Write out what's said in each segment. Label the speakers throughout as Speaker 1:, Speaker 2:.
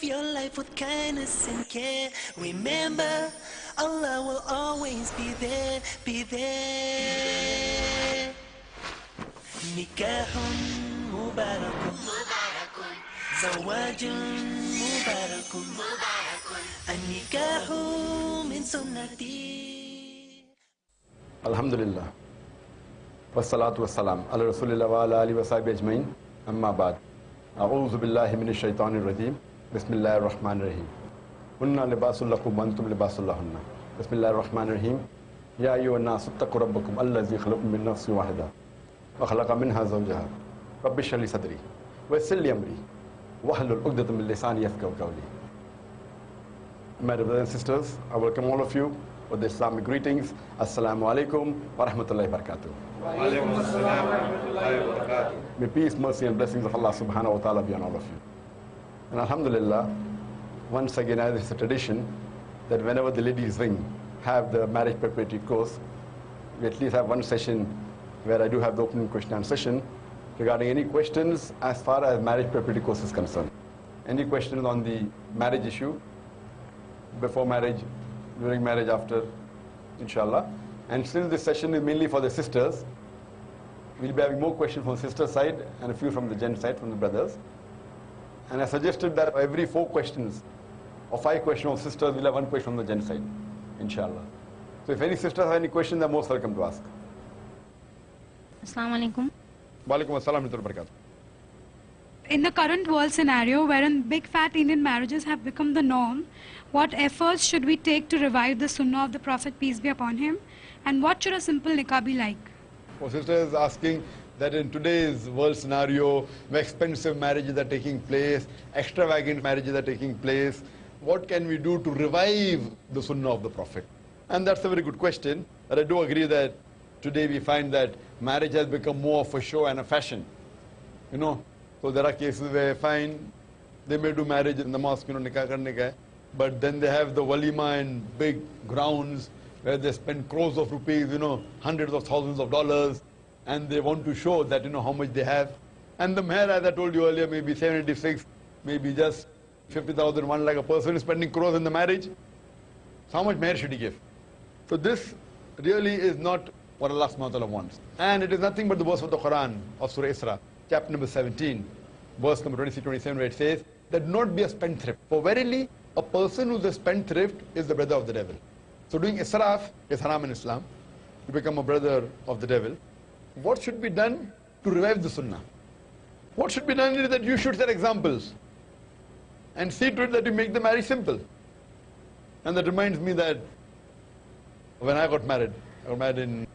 Speaker 1: your life with kindness and care. Remember, Allah will always be there, be there. Nikahun mubarakun, zawajun mubarakun, an-nikahu min sunnati.
Speaker 2: Alhamdulillah. Wassalatu wassalam ala rasulillah wa ala alihi wa sahbihi ajmain. Amma ba'd. A'udhu billahi minash shaitanir rajim. Bismillahir rahmanir rahim. Hunna libasul lakum wa antum libasul lahunna. Bismillahir rahmanir rahim. Ya ayyuhan nasu ittaqu rabbakum allazi khalaqakum min nafsin wahida wa khalaqa minha zawjaha. Rabbi shrah li sadri wa yassir li amri wahlul 'uqdatam min lisani yafqahu qawli. My brothers and sisters, I welcome all of you with the Islamic greetings. Assalamu alaikum wa rahmatullahi wa barakatuh. May peace, mercy and blessings of Allah subhanahu wa ta'ala be on all of you. And alhamdulillah, once again, as it's a tradition, that whenever the ladies ring, have the marriage preparatory course, we at least have one session where I do have the opening question and session regarding any questions as far as marriage preparatory course is concerned. Any questions on the marriage issue, before marriage, during marriage, after, inshallah. And since this session is mainly for the sisters, we'll be having more questions from the sister side and a few from the gent side, from the brothers. And I suggested that every 4 questions or 5 questions of sisters, we'll have 1 question from the gent side, inshallah. So if any sisters have any questions, they're most welcome to ask.
Speaker 3: Assalamu alaikum.
Speaker 2: Wa alaikum assalam wa barakatuh.
Speaker 4: In the current world scenario, wherein big fat Indian marriages have become the norm, what efforts should we take to revive the sunnah of the Prophet, peace be upon him? And what should a simple nikah be like?
Speaker 2: Our sister is asking that in today's world scenario, where expensive marriages are taking place, extravagant marriages are taking place, what can we do to revive the sunnah of the Prophet? And that's a very good question. But I do agree that today we find that marriage has become more of a show and a fashion. You know, so there are cases where fine, they may do marriage in the mosque, you know, nikah karne ka hai, but then they have the walima in big grounds where they spend crores of rupees, you know, hundreds of thousands of dollars, and they want to show that, you know, how much they have. And the mahr, as I told you earlier, maybe 786, maybe just 50,000, 1 lakh. A person is spending crores in the marriage. So how much mahr should he give? So this really is not what Allah subhanahu wa ta'ala wants. And it is nothing but the verse of the Quran of Surah Isra, chapter number 17, verse number 26-27, where it says that do not be a spendthrift. For verily, a person who is a spendthrift is the brother of the devil. So doing israf is haram in Islam. You become a brother of the devil. What should be done to revive the sunnah? What should be done is that you should set examples and see to it that you make the marriage simple. And that reminds me that when I got married in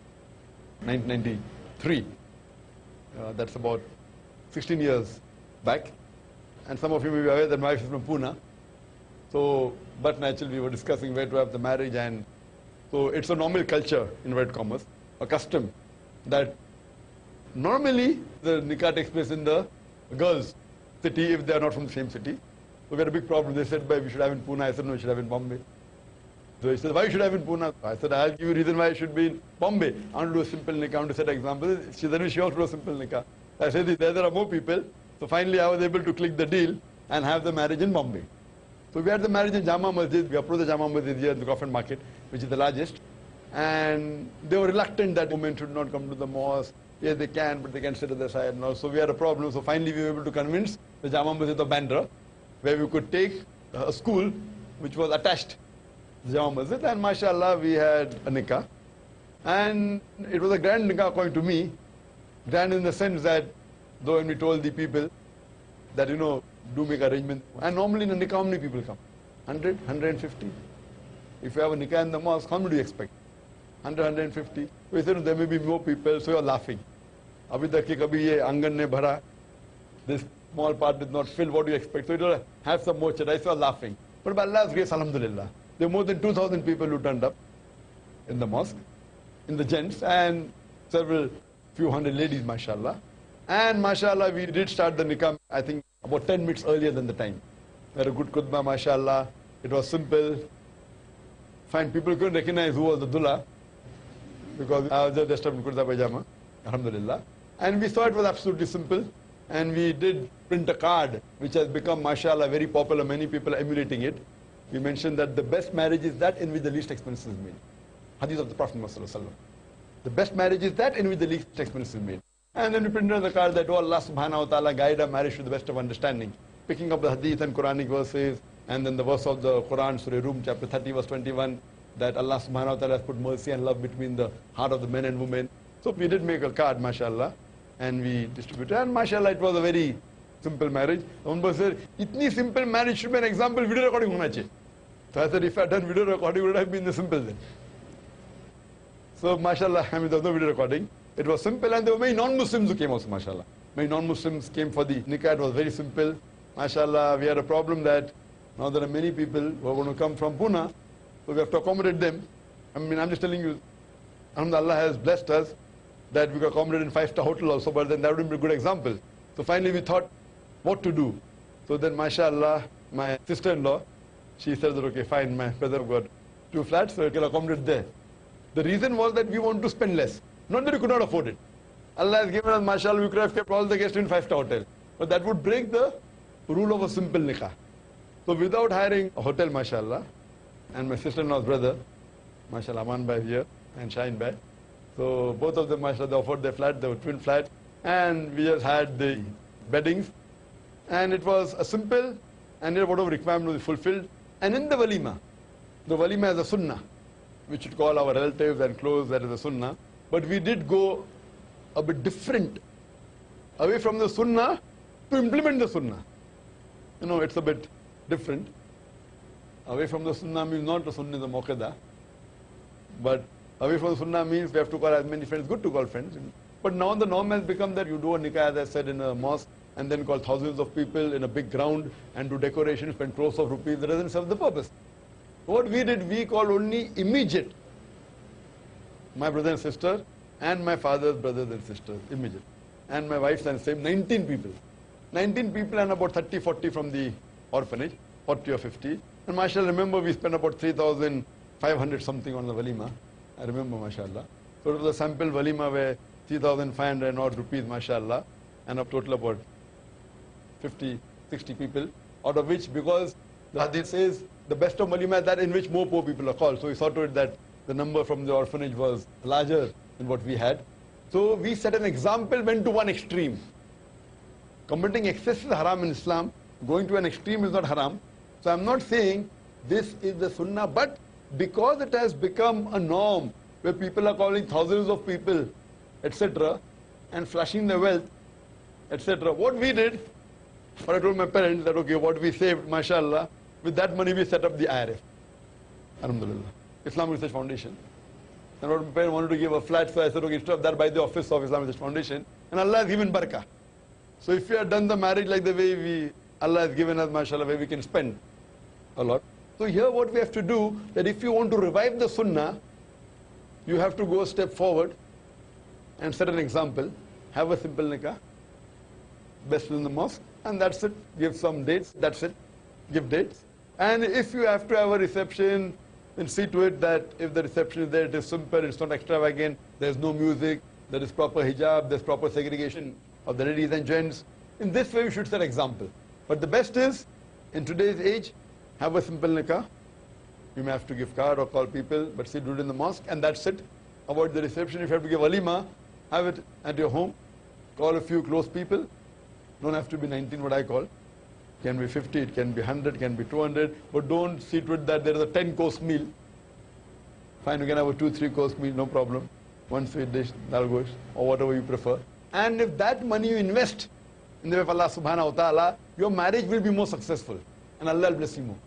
Speaker 2: 1993. That's about 16 years back. And some of you may be aware that my wife is from Pune. So, but naturally we were discussing where to have the marriage, and so it's a normal culture, inverted commas, a custom, that normally the nikah takes place in the girls' city if they are not from the same city. So we had a big problem. They said, we should have in Pune. I said, no, we should have in Bombay. So he said, why should I have in Pune? I said, I'll give you a reason why I should be in Bombay. I want to do a simple nikah, I want to set examples. She said, she also do a simple nikah. I said, there are more people. So finally I was able to click the deal and have the marriage in Bombay. So we had the marriage in Jama Masjid. We approached the Jama Masjid here in the Crawford Market, which is the largest. And they were reluctant that women should not come to the mosque. Yes, they can, but they can sit at the side. And so we had a problem. So finally we were able to convince the Jama Masjid of Bandra, where we could take a school which was attached to the Jama Masjid. And mashallah, we had a nikah. And it was a grand nikah according to me. Grand in the sense that, though when we told the people that, you know, do make arrangements. And normally in a nikah, how many people come? 100, 150? If you have a nikah in the mosque, how many do you expect? 100, 150? We said, there may be more people, so you're laughing. Abhi tak ki kabhi ye angan ne bhara. This small part did not fill, what do you expect? So it will have some more chadai, so you're laughing. But by Allah's grace, alhamdulillah, there were more than 2,000 people who turned up in the mosque, in the gents, and few hundred ladies, mashallah. And mashallah, we did start the nikah, I think, about 10 minutes earlier than the time. We had a good khutbah, mashallah. It was simple. Fine, people couldn't recognize who was the dullah, because I was just dressed up in kurta pajama, alhamdulillah. And we thought it was absolutely simple. And we did print a card, which has become, mashallah, very popular, many people are emulating it. We mentioned that the best marriage is that in which the least expenses is made. Hadith of the Prophet Muhammad sallallahu alaihi wasallam. The best marriage is that in which the least expenses is made. And then we printed on the card that, oh Allah subhanahu wa ta'ala, guide our marriage to the best of understanding. Picking up the hadith and Quranic verses, and then the verse of the Quran, Surah Rum, chapter 30, verse 21, that Allah subhanahu wa ta'ala has put mercy and love between the heart of the men and women. So we did make a card, mashallah, and we distributed. And mashallah, it was a very simple marriage. One person said, itni simple marriage should be an example, video recording hona chahiye. So I said, if I had done video recording, it would have been the simple then. So mashallah, I mean, there was no video recording. It was simple, and there were many non-Muslims who came also, mashallah. Many non-Muslims came for the nikah. It was very simple. Mashallah, we had a problem that now there are many people who are going to come from Pune, so we have to accommodate them. I mean, I'm just telling you, Allah has blessed us that we could accommodate in 5-star hotel also, but then that would be a good example. So finally we thought what to do. So then, mashallah, my sister-in-law, she said that, okay, fine, my brother got 2 flats, so we can accommodate there. The reason was that we want to spend less. Not that we could not afford it. Allah has given us, mashallah, we could have kept all the guests in 5-star hotel. But that would break the rule of a simple nikah. So without hiring a hotel, mashallah, and my sister-in-law's brother, mashallah, Aman Bhai here, and Shaheen Bhai. So both of them, mashallah, they offered their flat, they were twin flats, and we just had the beddings. And it was a simple, and whatever requirement was fulfilled. And in the walima is a sunnah, which would call our relatives and close, that is a sunnah. But we did go a bit different, away from the sunnah to implement the sunnah. You know, it's a bit different. Away from the sunnah means not the sunnah is a muqadda. But away from the sunnah means we have to call as many friends, good to call friends. But now the norm has become that you do a nikah, as I said, in a mosque, and then call thousands of people in a big ground and do decoration, spend crores of rupees. That doesn't serve the purpose. What we did, we called only immediate. My brother and sister, and my father's brothers and sisters, immediate. And my wife's and same, 19 people. 19 people and about 30, 40 from the orphanage, 40 or 50. And mashallah, remember we spent about 3,500 something on the walima. I remember, mashallah. So it was a sample walima where 3,500 odd rupees, mashallah, and a total about 50, 60 people, out of which, because the hadith says the best of walima is that in which more poor people are called. So we saw to it that the number from the orphanage was larger than what we had. So we set an example, went to one extreme. Committing excess is haram in Islam. Going to an extreme is not haram. So I'm not saying this is the sunnah, but because it has become a norm where people are calling thousands of people, etc., and flashing their wealth, etc., what we did, what I told my parents that, okay, what we saved, mashallah, with that money we set up the IRF. Alhamdulillah. Islamic Research Foundation. And what my parents wanted to give a flat, so I said, okay, instead of that, by the office of Islamic Research Foundation. And Allah has given barakah. So if we had done the marriage like the way Allah has given us, mashallah, where we can spend a lot. So here what we have to do, that if you want to revive the sunnah, you have to go a step forward and set an example. Have a simple nikah, best in the mosque, and that's it. Give some dates, that's it. Give dates. And if you have to have a reception, then see to it that if the reception is there, it is simple, it's not extravagant, there's no music, there is proper hijab, there's proper segregation of the ladies and gents. In this way, we should set example. But the best is, in today's age, have a simple nikah. You may have to give card or call people, but do it in the mosque, and that's it. Avoid the reception. If you have to give walima, have it at your home. Call a few close people. Don't have to be 19, what I call. Can be 50, it can be 100, can be 200, but don't see to it that there is a 10-course meal. Fine, you can have a 2-3-course meal, no problem. One sweet dish, dal gosh, or whatever you prefer. And if that money you invest in the way of Allah subhanahu wa ta'ala, your marriage will be more successful. And Allah will bless you more.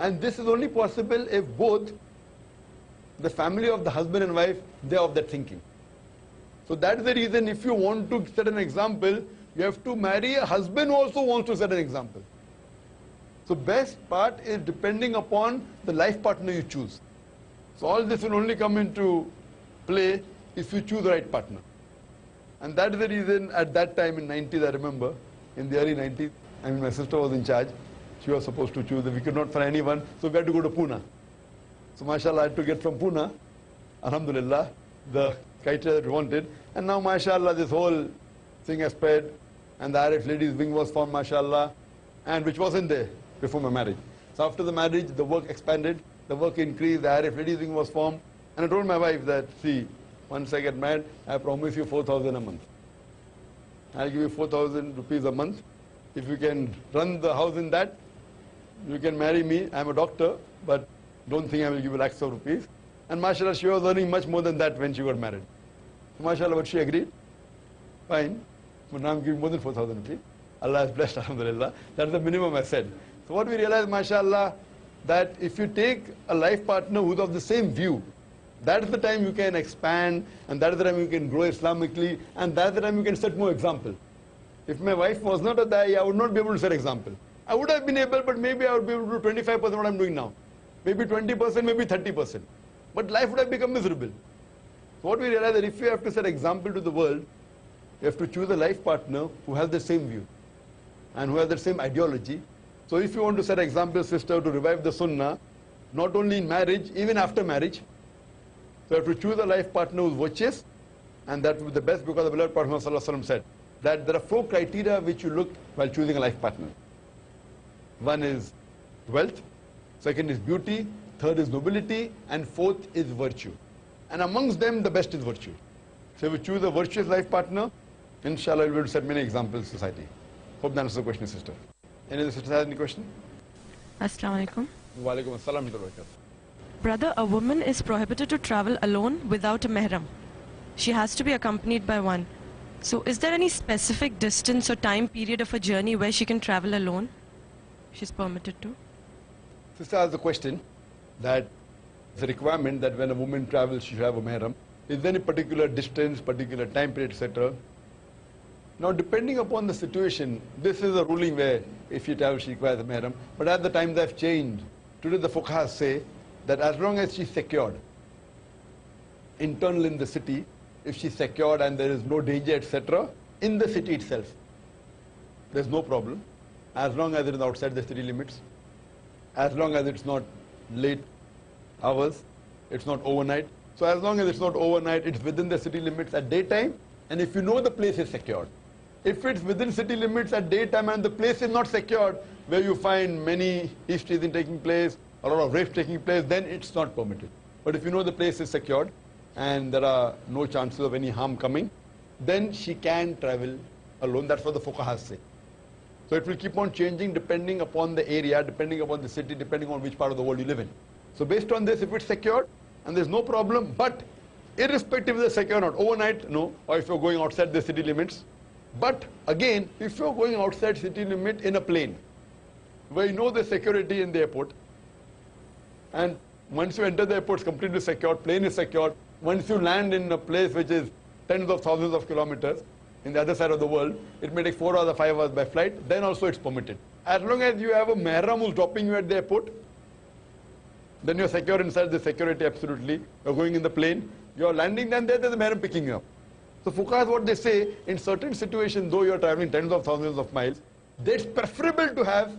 Speaker 2: And this is only possible if both the family of the husband and wife, they are of that thinking. So that's the reason, if you want to set an example, you have to marry a husband who also wants to set an example. So best part is depending upon the life partner you choose. So all this will only come into play if you choose the right partner. And that is the reason at that time in 90s, I remember, in the early 90s, I mean my sister was in charge. She was supposed to choose. We could not find anyone, so we had to go to Pune. So mashallah, I had to get from Pune, alhamdulillah, the criteria that we wanted. And now mashallah, this whole thing has spread. and the Arif ladies wing was formed, mashallah, and which wasn't there before my marriage. So after the marriage, the work expanded, the work increased, the Arif ladies wing was formed, and I told my wife that, see, once I get married, I promise you 4,000 a month. I'll give you 4,000 rupees a month. If you can run the house in that, you can marry me. I'm a doctor, but don't think I will give you lakhs of rupees. And mashallah, she was earning much more than that when she got married. So mashallah, but she agreed. Fine. But now I'm giving more than 4,000 rupees. Allah has blessed, alhamdulillah. That's the minimum I said. So what we realized, mashallah, that if you take a life partner who's of the same view, that is the time you can expand, and that is the time you can grow Islamically, and that is the time you can set more example. If my wife was not a da'i, I would not be able to set example. I would have been able, but maybe I would be able to do 25% what I'm doing now. Maybe 20%, maybe 30%. But life would have become miserable. So what we realize that if you have to set example to the world, you have to choose a life partner who has the same view and who has the same ideology. So if you want to set example, sister, to revive the sunnah, not only in marriage, even after marriage, so you have to choose a life partner who's virtuous, and that will be the best, because the beloved Prophet ﷺ said that there are 4 criteria which you look while choosing a life partner. One is wealth, second is beauty, third is nobility, and fourth is virtue. And amongst them, the best is virtue. So if you choose a virtuous life partner, inshallah, you'll be able to set many examples in society. Hope that answers the question, sister. Any other sister has any question?
Speaker 5: Assalamu alaikum.
Speaker 2: Wa alaikum assalam.
Speaker 5: Brother, a woman is prohibited to travel alone without a mahram. She has to be accompanied by one. So is there any specific distance or time period of a journey where she can travel alone? She's permitted to.
Speaker 2: Sister asked the question that it's a requirement that when a woman travels, she should have a mahram. Is there any particular distance, particular time period, etc.? Now, depending upon the situation, this is a ruling where if she travels, she requires a mahram. But as the times have changed, today the fuqahas say that as long as she's secured, internal in the city, if she's secured and there is no danger, etc., in the city itself, there's no problem, as long as it is outside the city limits, as long as it's not late hours, it's not overnight. So as long as it's not overnight, it's within the city limits at daytime, and if you know the place is secured. If it's within city limits at daytime and the place is not secured, where you find many histories taking place, a lot of rapes taking place, then it's not permitted. But if you know the place is secured and there are no chances of any harm coming, then she can travel alone. That's what the fuqahas say. So it will keep on changing depending upon the area, depending upon the city, depending on which part of the world you live in. So based on this, if it's secured and there's no problem, but irrespective of the secure or not, overnight, no, or if you're going outside the city limits. But again, if you're going outside city limit in a plane, where you know the security in the airport, and once you enter the airport, it's completely secured, plane is secured. Once you land in a place which is tens of thousands of kilometers in the other side of the world, it may take 4 hours or 5 hours by flight, then also it's permitted. As long as you have a mahram who's dropping you at the airport, then you're secure inside the security, absolutely. You're going in the plane, you're landing, then there's a mahram picking you up. So fuqahas, what they say, in certain situations, though you're traveling tens of thousands of miles, it's preferable to have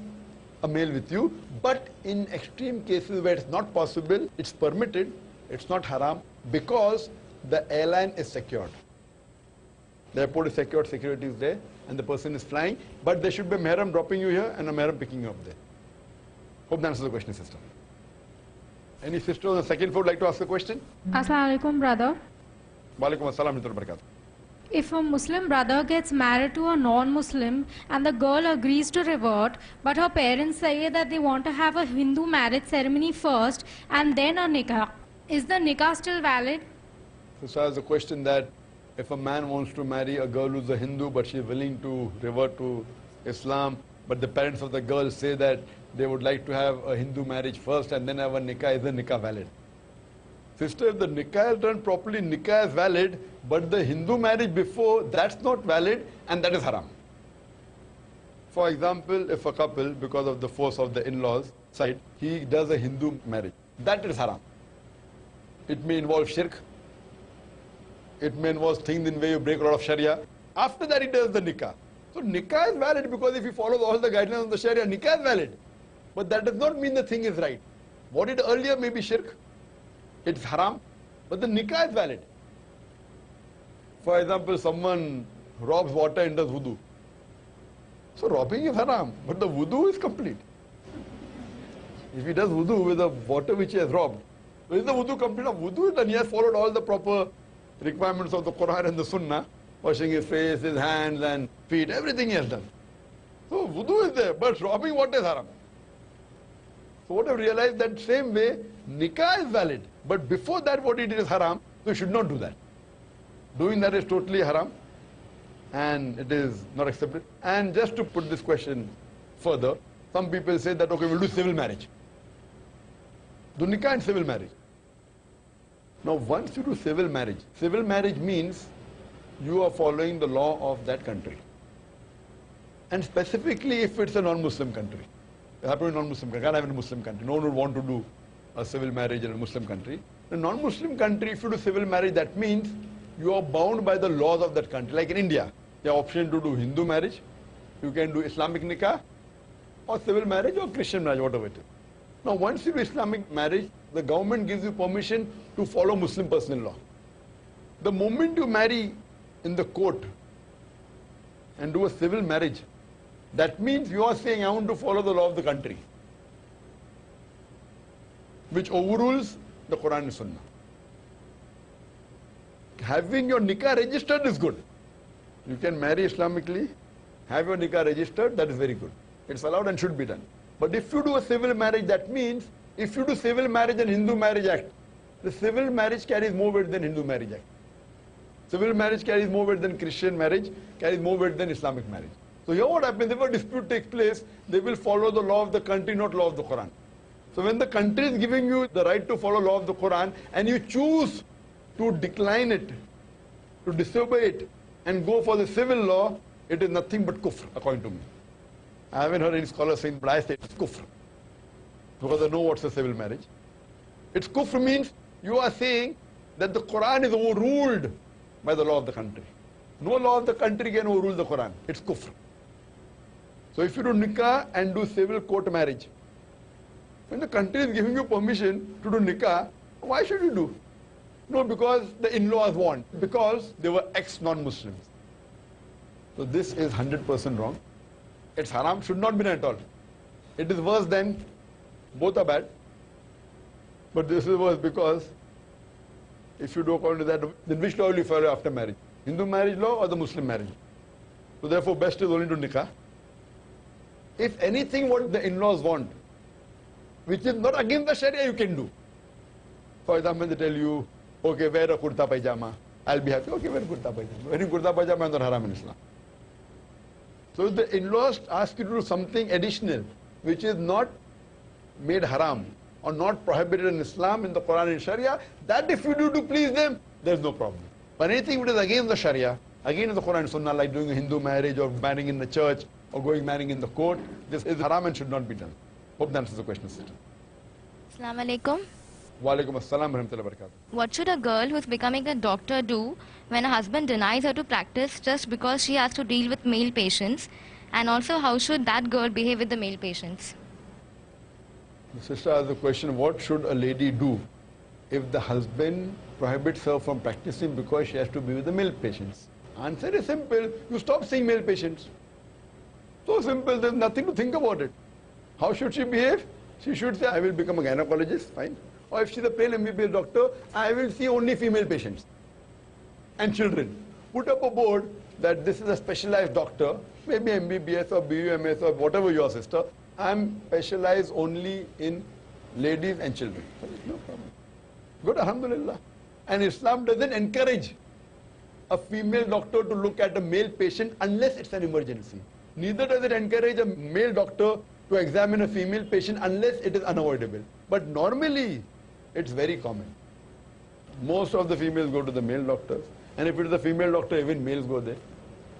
Speaker 2: a male with you, but in extreme cases where it's not possible, it's permitted, it's not haram, because the airline is secured. The airport is secured, security is there, and the person is flying, but there should be a mahram dropping you here and a mahram picking you up there. Hope that answers the question, sister. Any sister on the second floor would like to ask a question?
Speaker 3: Assalamu alaikum, brother.
Speaker 2: Wa alaikum assalam wa rahmatullahi wa barakatuh.
Speaker 3: If a Muslim brother gets married to a non-Muslim and the girl agrees to revert, but her parents say that they want to have a Hindu marriage ceremony first and then a nikah, is the nikah still valid?
Speaker 2: So as a question that if a man wants to marry a girl who's a Hindu but she's willing to revert to Islam, but the parents of the girl say that they would like to have a Hindu marriage first and then have a nikah, is the nikah valid? Sister, if the nikah is done properly, nikah is valid, but the Hindu marriage before, that's not valid, and that is haram. For example, if a couple, because of the force of the in-laws side, he does a Hindu marriage, that is haram. It may involve shirk, it may involve things in where you break a lot of Sharia. After that, he does the nikah. So nikah is valid because if he follows all the guidelines of the Sharia, nikah is valid. But that does not mean the thing is right. What did earlier may be shirk, it's haram, but the nikah is valid. For example, someone robs water and does wudu. So robbing is haram, but the wudu is complete. If he does wudu with the water which he has robbed, so is the wudu complete? Now, wudu is done. He has followed all the proper requirements of the Quran and the Sunnah, washing his face, his hands and feet, everything he has done. So wudu is there, but robbing what is haram? So what I've realized, that same way, nikah is valid, but before that what he did is haram, so he should not do that. Doing that is totally haram, and it is not accepted. And just to put this question further, some people say that, okay, we'll do civil marriage. Do nikah and civil marriage. Now, once you do civil marriage means you are following the law of that country. And specifically if it's a non-Muslim country. It happens in a non-Muslim country. Can't have in a Muslim country. No one would want to do a civil marriage in a Muslim country. In a non-Muslim country, if you do civil marriage, that means you are bound by the laws of that country. Like in India, you have option to do Hindu marriage, you can do Islamic nikah, or civil marriage, or Christian marriage, whatever it is. Now, once you do Islamic marriage, the government gives you permission to follow Muslim personal law. The moment you marry in the court and do a civil marriage, that means you are saying, I want to follow the law of the country, which overrules the Quran and Sunnah. Having your nikah registered is good. You can marry Islamically, have your nikah registered, that is very good. It's allowed and should be done. But if you do a civil marriage, that means if you do civil marriage and Hindu Marriage Act, the civil marriage carries more weight than Hindu Marriage Act. Civil marriage carries more weight than Christian marriage, carries more weight than Islamic marriage. So here what happens, if a dispute takes place, they will follow the law of the country, not law of the Quran. So when the country is giving you the right to follow law of the Quran, and you choose to decline it, to disobey it, and go for the civil law, it is nothing but kufr, according to me. I haven't heard any scholar saying, but I say it's kufr, because I know what's a civil marriage. It's kufr means you are saying that the Quran is overruled by the law of the country. No law of the country can overrule the Quran. It's kufr. So if you do nikah and do civil court marriage, when the country is giving you permission to do nikah, why should you do? No, because the in-laws want, because they were ex-non-Muslims. So this is 100% wrong. It's haram, should not be done at all. It is worse than, both are bad. But this is worse because if you do according to that, then which law will you follow after marriage? Hindu marriage law or the Muslim marriage? So therefore best is only to nikah. If anything what the in-laws want, which is not against the Sharia, you can do. For example, they tell you, okay, wear a kurta pajama, I'll be happy. Okay, wear kurta pajama. Wearing kurta pajama is not haram in Islam. So if the in-laws ask you to do something additional, which is not made haram, or not prohibited in Islam, in the Quran and Sharia, that if you do to please them, there's no problem. But anything which is against the Sharia, against the Quran and Sunnah, like doing a Hindu marriage or marrying in the church or going marrying in the court, this is haram and should not be done. Hope that answers the question, sister.
Speaker 6: Assalamu alaikum.
Speaker 2: Wa alaikum assalam wa rahmatullahi wa barakatuh.
Speaker 6: What should a girl who's becoming a doctor do when her husband denies her to practice just because she has to deal with male patients? And also, how should that girl behave with the male patients?
Speaker 2: The sister asked the question, what should a lady do if the husband prohibits her from practicing because she has to be with the male patients? Answer is simple, you stop seeing male patients. So simple, there's nothing to think about it. How should she behave? She should say, I will become a gynecologist, fine. Or if she's a plain MBBS doctor, I will see only female patients and children. Put up a board that this is a specialized doctor, maybe MBBS or BUMS or whatever your sister. I'm specialized only in ladies and children. No problem. Good, alhamdulillah. And Islam doesn't encourage a female doctor to look at a male patient unless it's an emergency. Neither does it encourage a male doctor to examine a female patient unless it is unavoidable. But normally, it's very common. Most of the females go to the male doctors. And if it is a female doctor, even males go there.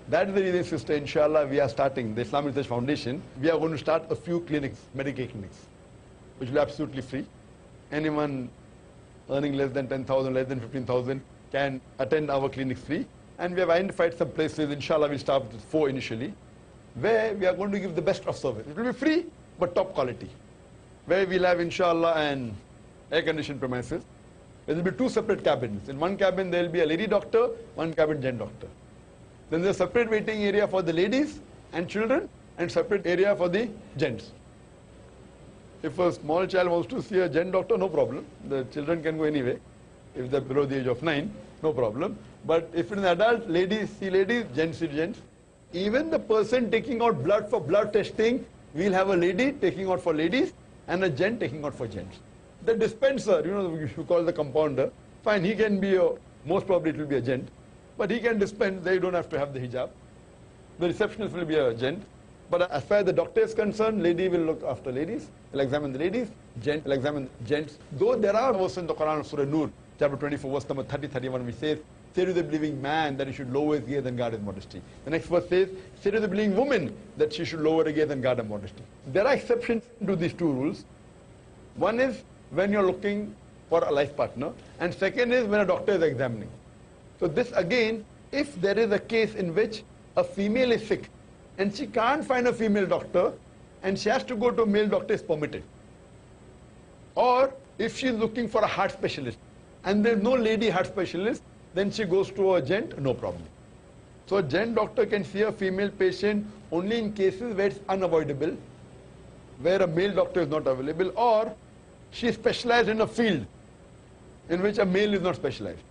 Speaker 2: That is the reason, sister, inshallah, we are starting, the Islamic Research Foundation, we are going to start a few clinics, medical clinics, which will be absolutely free. Anyone earning less than 10,000, less than 15,000 can attend our clinics free. And we have identified some places, inshallah, we'll start with 4 initially, where we are going to give the best of service. It will be free, but top quality. Where we'll have, inshallah, an air-conditioned premises. There will be 2 separate cabins. In one cabin, there will be a lady doctor, one cabin gent doctor. Then there's a separate waiting area for the ladies and children, and separate area for the gents. If a small child wants to see a gent doctor, no problem. The children can go anyway. If they're below the age of 9, no problem. But if it's an adult, ladies see ladies, gents see gents. Even the person taking out blood for blood testing, we'll have a lady taking out for ladies and a gent taking out for gents. The dispenser, you call the compounder, fine, he can be most probably it will be a gent, but he can dispense, they don't have to have the hijab. The receptionist will be a gent. But as far as the doctor is concerned, lady will look after ladies, will examine the ladies, gent will examine gents. Though there are verses in the Quran, Surah Nur, chapter 24, verse number 30-31, which says, say to the believing man that he should lower his gaze and guard his modesty. The next verse says, say to the believing woman that she should lower her gaze and guard her modesty. There are exceptions to these two rules. One is when you're looking for a life partner, and second is when a doctor is examining. So this again, if there is a case in which a female is sick, and she can't find a female doctor, and she has to go to a male doctor, is permitted. Or if she's looking for a heart specialist, and there's no lady heart specialist, then she goes to a gent, no problem. So a gent doctor can see a female patient only in cases where it's unavoidable, where a male doctor is not available, or she is specialized in a field in which a male is not specialized.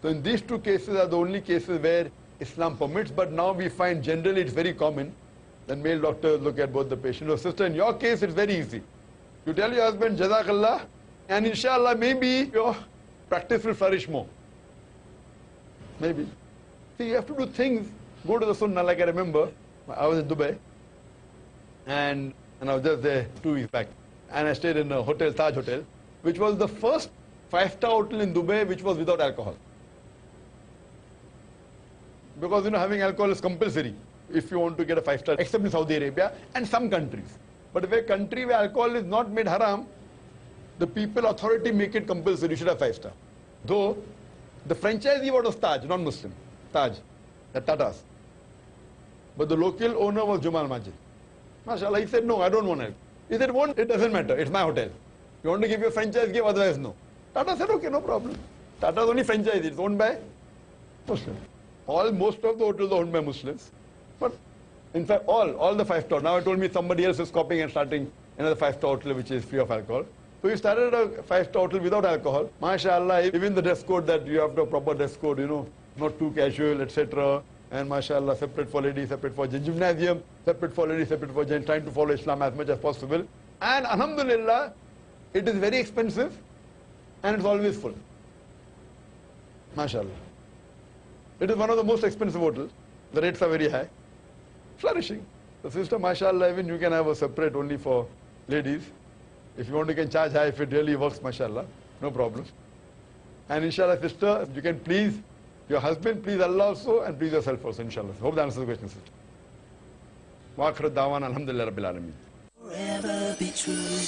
Speaker 2: So in these two cases are the only cases where Islam permits, but now we find generally it's very common that male doctors look at both the patient. So sister, in your case it's very easy. You tell your husband, Jazakallah, and inshallah maybe your practice will flourish more. Maybe. See, you have to do things, go to the sunnah. Like I remember, I was in Dubai, and I was just there 2 weeks back, and I stayed in a hotel, Taj Hotel, which was the first 5-star hotel in Dubai which was without alcohol. Because having alcohol is compulsory if you want to get a 5-star, except in Saudi Arabia and some countries. But if a country where alcohol is not made haram, the people authority make it compulsory, you should have 5-star. Though the franchisee was Taj, non-Muslim, Taj, the Tatas. But the local owner was Jumal Majid. MashaAllah, he said, no, I don't want it. He said, won't, it doesn't matter, it's my hotel. You want to give your franchise, give, otherwise no. Tata said, okay, no problem. Tata's only franchise, it's owned by Muslims. Most of the hotels are owned by Muslims. But in fact, all the 5-star. Now I told me somebody else is copying and starting another 5-star hotel which is free of alcohol. So we started a 5-star hotel without alcohol. MashaAllah, even the dress code that you have to have proper dress code, not too casual, etc. And MashaAllah, separate for ladies, separate for gymnasium, separate for ladies, separate for gents, trying to follow Islam as much as possible. And Alhamdulillah, it is very expensive and it's always full. MashaAllah. It is one of the most expensive hotels. The rates are very high. Flourishing. The sister, MashaAllah, even you can have a separate only for ladies. If you want, you can charge high if it really works, MashaAllah. No problem. And inshallah, sister, you can please your husband, please Allah also, and please yourself also, inshallah. Hope that answers the question, sister. Wa akhiru da'wana, alhamdulillah rabbil alameen.
Speaker 1: Forever be true.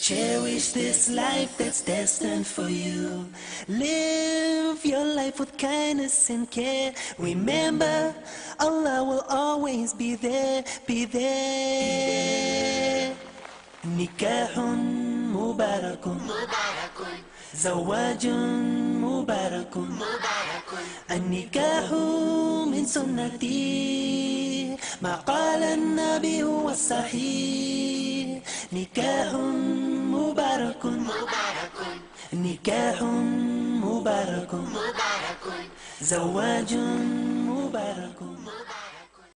Speaker 1: Cherish this life that's destined for you. Live your life with kindness and care. Remember, Allah will always be there, be there. Nikahun mubarakun, zawajun mubarakun, النكاح من سنتي ما قال النبي هو الصحيح نكاح مبارك نكاح مبارك زواج مبارك